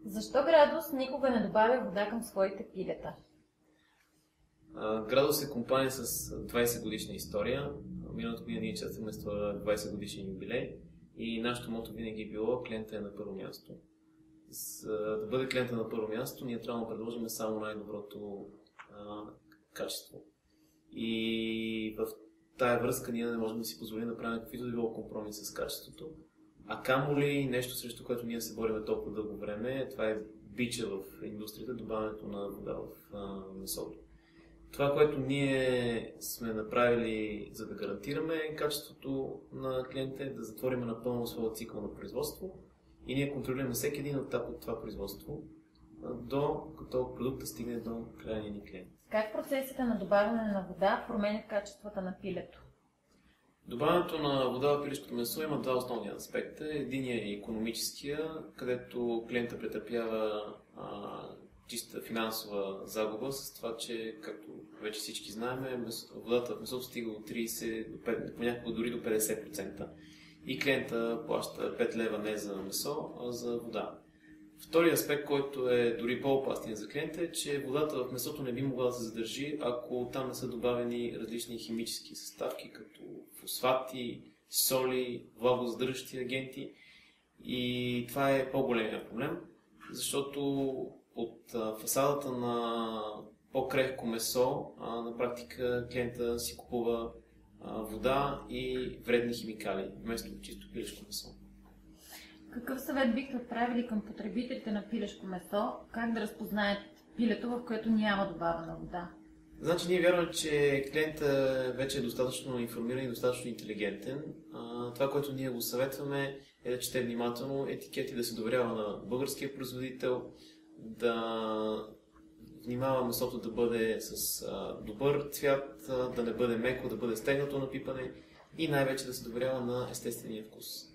Защо Градус никога не добавя вода към своите пилета? Градус е компания с 20 годишна история. Миналата година ние честваме с това 20 годишен юбилей и нашето мото винаги е било: клиента е на първо място. За да бъде клиента на първо място, ние трябва да предложим само най-доброто качество. И в тая връзка ние не можем да си позволим да правим каквито да било компромис с качеството. А камо ли нещо, срещу което ние се бориме толкова дълго време, това е бича в индустрията, добавянето на вода в месото. Това, което ние сме направили, за да гарантираме качеството на клиента, е да затворим напълно своя цикъл на производство и ние контролираме всеки един етап от това производство, като продукта стигне до крайния ни клиент. Как процесите на добавяне на вода променят качествата на пилето? Добавянето на вода в пилешкото месо има два основни аспекта. Единият е икономическия, където клиента претърпява чиста финансова загуба с това, че, както вече всички знаем, водата в месото стига от 30 до 5, понякога дори до 50%. И клиента плаща 5 лева не за месо, а за вода. Вторият аспект, който е дори по-опасен за клиента, е, че водата в месото не би могла да се задържи, ако там не са добавени различни химически съставки, като фосфати, соли, влагозадържащи агенти. И това е по-големия проблем, защото от фасадата на по-крехко месо на практика клиента си купува вода и вредни химикали, вместо чисто пилешко месо. Какъв съвет бихте отправили към потребителите на пилешко месо, как да разпознаят пилето, в което няма добавена вода? Значи ние вярваме, че клиентът вече е достатъчно информиран и достатъчно интелигентен. Това, което ние го съветваме, е да чете внимателно етикети, да се доверява на българския производител, да внимава месото да бъде с добър цвят, да не бъде меко, да бъде стегнато на пипане и най-вече да се доверява на естествения вкус.